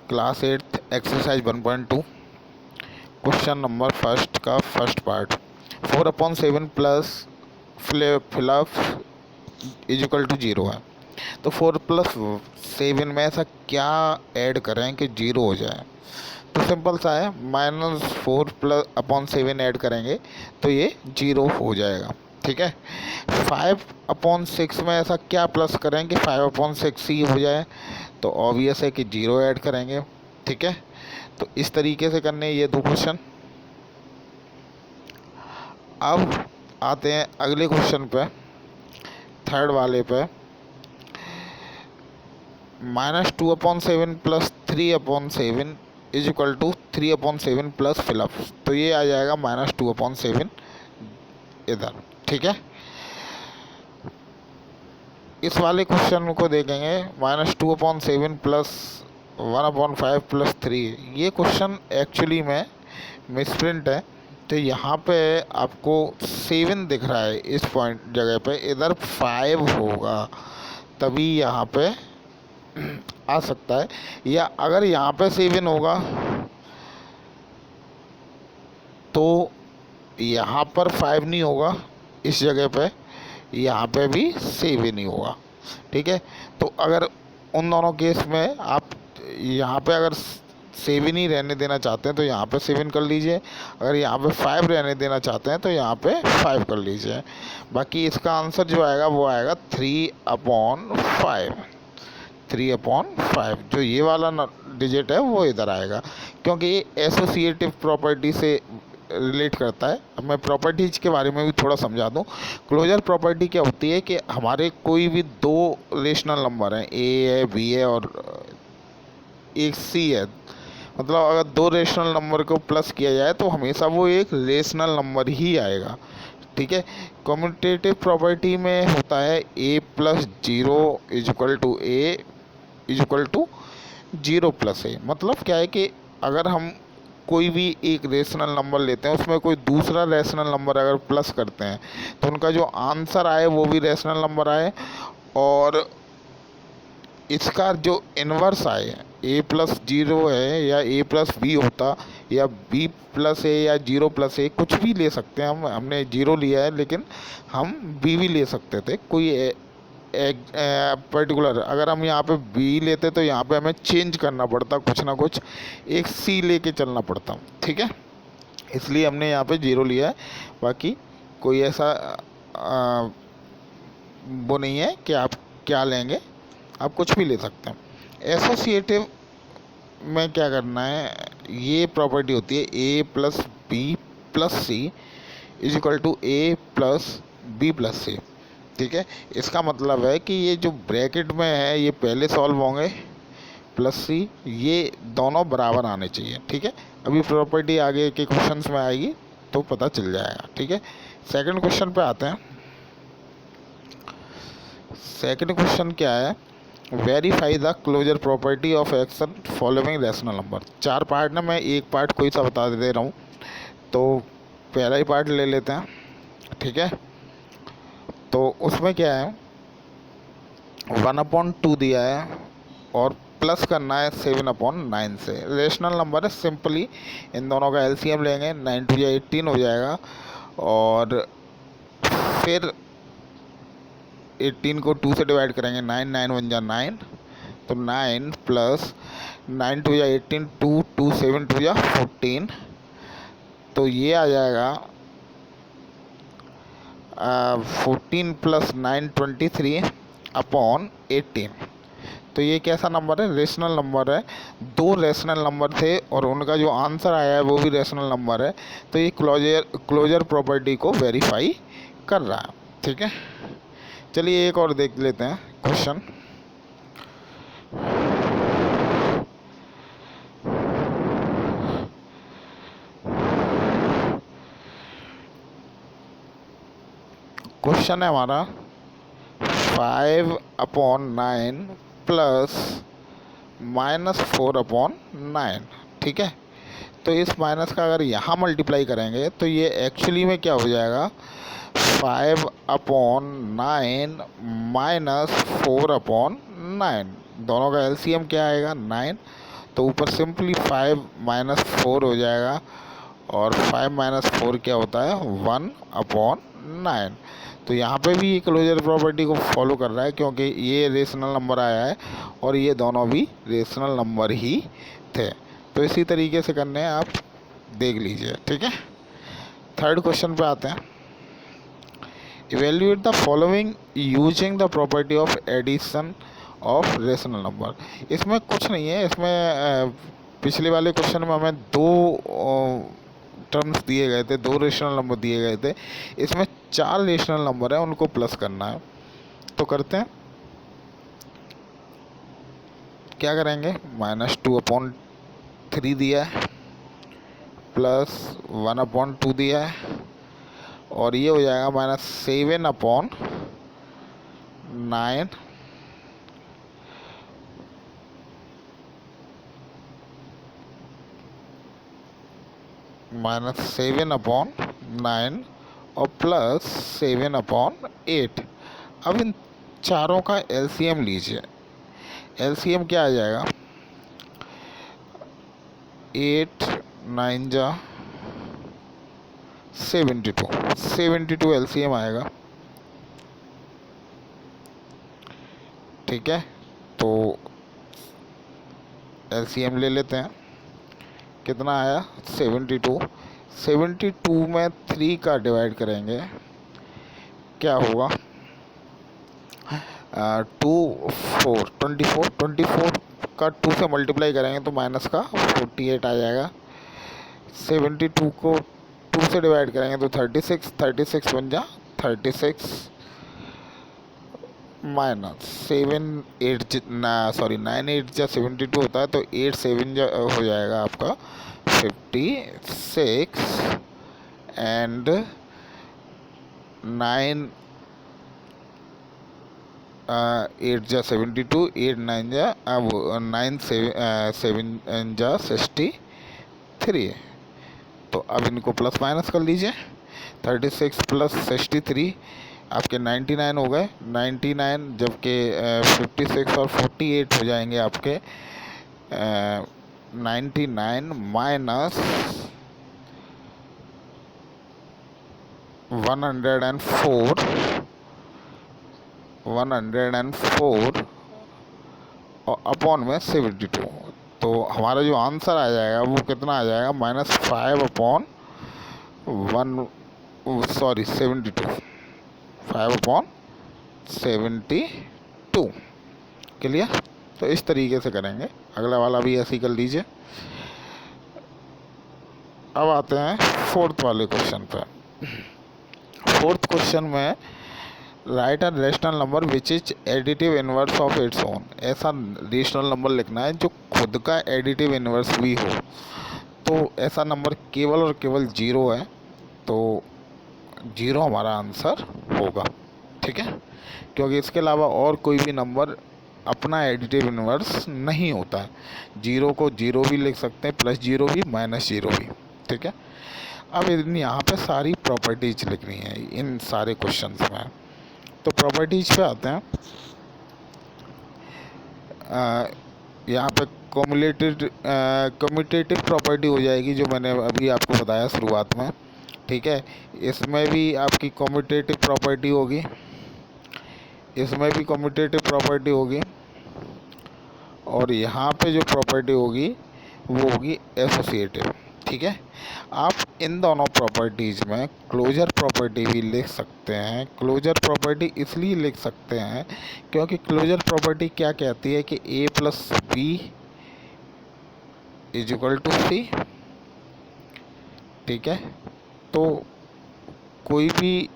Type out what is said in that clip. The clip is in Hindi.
Class 8 exercise 1.2 question number first का first part 4/7 plus fill up is equal to 0 है। तो 4+7 में ऐसा क्या ऐड करें कि 0 हो जाए। तो सिंपल सा है, -4+7 ऐड करेंगे तो ये 0 हो जाएगा। ठीक है। 5/6 में ऐसा क्या प्लस करें कि 5/6 ही हो जाए। तो ऑब्वियस है कि 0 ऐड करेंगे। ठीक है। तो इस तरीके से करने ये दो क्वेश्चन। अब आते हैं अगले क्वेश्चन पे, थर्ड वाले पे। -2/7 plus 3/7 is equal to 3/7 plus fill up. तो ये आ जाएगा -2/7 इधर। ठीक है। इस वाले क्वेश्चन को देखेंगे, -2/7 प्लस 1/5 प्लस 3। ये क्वेश्चन एक्चुअली में मिसप्रिंट है। तो यहाँ पे आपको 7 दिख रहा है इस पॉइंट जगह पे, इधर 5 होगा तभी यहाँ पे आ सकता है। या अगर यहाँ पे 7 होगा तो यहाँ पर 5 नहीं होगा इस जगह पे, यहाँ पे भी 7 ही होगा। ठीक है। तो अगर उन दोनों केस में आप यहाँ पे अगर 7 ही रहने देना चाहते हैं तो यहाँ पे 7 कर लीजिए, अगर यहाँ पे 5 रहने देना चाहते हैं तो यहाँ पे 5 कर लीजिए। बाकी इसका आंसर जो आएगा वो आएगा 3/5। 3/5 जो ये वाला डिजिट है वो इधर आएगा, क्योंकि ये एसोसिएटिव प्रॉपर्टी से रिलेट करता है। अब मैं प्रॉपर्टीज के बारे में भी थोड़ा समझा दूं। क्लोजर प्रॉपर्टी क्या होती है कि हमारे कोई भी दो रेशनल नंबर हैं, ए है, बी है और एक सी है। मतलब अगर दो रेशनल नंबर को प्लस किया जाए तो हमेशा वो एक रेशनल नंबर ही आएगा। ठीक है। कम्यूटेटिव प्रॉपर्टी में होता है a+0 is equal to a is equal to 0+a। मतलब क्या है कि अगर हम कोई भी एक रेशनल नंबर लेते हैं, उसमें कोई दूसरा रेशनल नंबर अगर प्लस करते हैं तो उनका जो आंसर आए वो भी रेशनल नंबर आए, और इसका जो इन्वर्स आए, a+0 है या a+b होता या b+a या 0+a, कुछ भी ले सकते हैं हम। हमने 0 लिया है लेकिन हम b भी ले सकते थे। कोई एक पर्टिकुलर, अगर हम यहाँ पे बी लेते तो यहाँ पे हमें चेंज करना पड़ता, कुछ ना कुछ एक सी लेके चलना पड़ता। ठीक है। इसलिए हमने यहाँ पे 0 लिया है। बाकी कोई ऐसा वो नहीं है कि आप क्या लेंगे, आप कुछ भी ले सकते हैं। एसोसिएटिव में क्या करना है, ये प्रॉपर्टी होती है a+b+c is equal to a+b+c। ठीक है। इसका मतलब है कि ये जो ब्रैकेट में है ये पहले सॉल्व होंगे, प्लस सी, ये दोनों बराबर आने चाहिए। ठीक है। अभी प्रॉपर्टी आगे के क्वेश्चंस में आएगी तो पता चल जाएगा। ठीक है। सेकंड क्वेश्चन पे आते हैं। सेकंड क्वेश्चन क्या है, verify the closure property of action following rational number. 4 part ना, मैं एक पार्ट कोई सा बता दे रहा हूँ। तो पहला ही पार्ट ले लेते हैं। ठीक है। तो उसमें क्या है, 1/2 दिया है और प्लस करना है 7/9 से। रेशनल नंबर है, सिंपली इन दोनों का एलसीएम लेंगे, 9 2 18 हो जाएगा। और फिर 18 को 2 से डिवाइड करेंगे, 9 9 1 जा 9, तो 9 प्लस 9 2 जा 18, 2 2 7 2 जा 14। तो ये आ जाएगा 14 + 9 23/18। तो ये कैसा नंबर है, रेशनल नंबर है। दो रेशनल नंबर थे और उनका जो आंसर आया है वो भी रेशनल नंबर है। तो ये क्लोजर प्रॉपर्टी को वेरीफाई कर रहा है। ठीक है। चलिए एक और देख लेते हैं क्वेश्चन। क्वेश्चन है हमारा 5/9 प्लस -4/9। ठीक है। तो इस माइनस का अगर यहाँ मल्टीप्लाई करेंगे तो ये एक्चुअली में क्या हो जाएगा, 5/9 -4/9। दोनों का एलसीएम क्या आएगा, 9। तो ऊपर सिंपली 5 - 4 हो जाएगा, और 5 - 4 क्या होता है, 1/9। तो यहाँ पे भी ये क्लोजर प्रॉपर्टी को फॉलो कर रहा है, क्योंकि ये रेशनल नंबर आया है और ये दोनों भी रेशनल नंबर ही थे। तो इसी तरीके से करने हैं, आप देख लीजिए, ठीक है। थर्ड क्वेश्चन पे आते हैं। Evaluate the following using the property of addition of rational number. इसमें कुछ नहीं है, इसमें पिछले वाले क्वेश्चन में हमें दो टर्म्स दिए गए थे, 2 रेशनल नंबर दिए गए थे। इसमें 4 रेशनल नंबर है, उनको प्लस करना है। तो करते हैं, क्या करेंगे, -2/3 दिया है, +1/2 दिया है, और ये हो जाएगा -7/9 -7/9 और +7/8। अब इन चारों का एलसीएम लीजिए। एलसीएम क्या आ जाएगा, 8 9 जा 72 एलसीएम आएगा, ठीक है। तो एलसीएम ले लेते हैं, कितना आया, 72 में 3 का डिवाइड करेंगे, क्या होगा, 24 का 2 से मल्टीप्लाई करेंगे तो माइनस का 48 आ जाएगा। 72 को 2 से डिवाइड करेंगे तो 36 बन जा 36 -9 8 जा 72 होता है, तो 8 7 हो जाएगा आपका 56, एंड 9 8 जा 72, 8 9 जा 9 7 जा 63। तो अब इनको प्लस माइनस कर लीजिए, 36 + 63 आपके 99 हो गए, 99, जबकि 56 और 48 हो जाएंगे आपके 99 माइनस 104 और अपॉन में 72। तो हमारा जो आंसर आ जाएगा वो कितना आ जाएगा, -5/72 क्लियर। तो इस तरीके से करेंगे, अगला वाला भी ऐसे ही कर लीजिए। अब आते हैं फोर्थ वाले क्वेश्चन पर। फोर्थ क्वेश्चन में right a rational number which is additive inverse of its own. ऐसा रेशनल नंबर लिखना है जो खुद का एडिटिव इनवर्स भी हो। तो ऐसा नंबर केवल और केवल 0 है, तो 0 हमारा आंसर होगा, ठीक है। क्योंकि इसके अलावा और कोई भी नंबर अपना एडिटिव इनवर्स नहीं होता है। 0 को 0 भी लिख सकते हैं, +0 भी, -0 भी, ठीक है। अब यहाँ पे सारी प्रॉपर्टीज लिखनी है इन सारे क्वेश्चंस में। तो प्रॉपर्टीज पे आते हैं। यहाँ पे कम्यूटेटिव प्रॉपर्टी हो जाएगी, जो मैंने अभी आपको बताया शुरुआत में, ठीक है। इसमें भी आपकी कम्यूटेटिव प्रॉपर्टी होगी, इसमें भी कम्यूटेटिव प्रॉपर्टी होगी, और यहाँ पे जो प्रॉपर्टी होगी वो होगी एसोसिएटिव, ठीक है। आप इन दोनों प्रॉपर्टीज़ में क्लोजर प्रॉपर्टी भी लिख सकते हैं। क्लोजर प्रॉपर्टी इसलिए लिख सकते हैं क्योंकि क्लोजर प्रॉपर्टी क्या कहती है कि A + B = C, ठीक है। तो कोई भी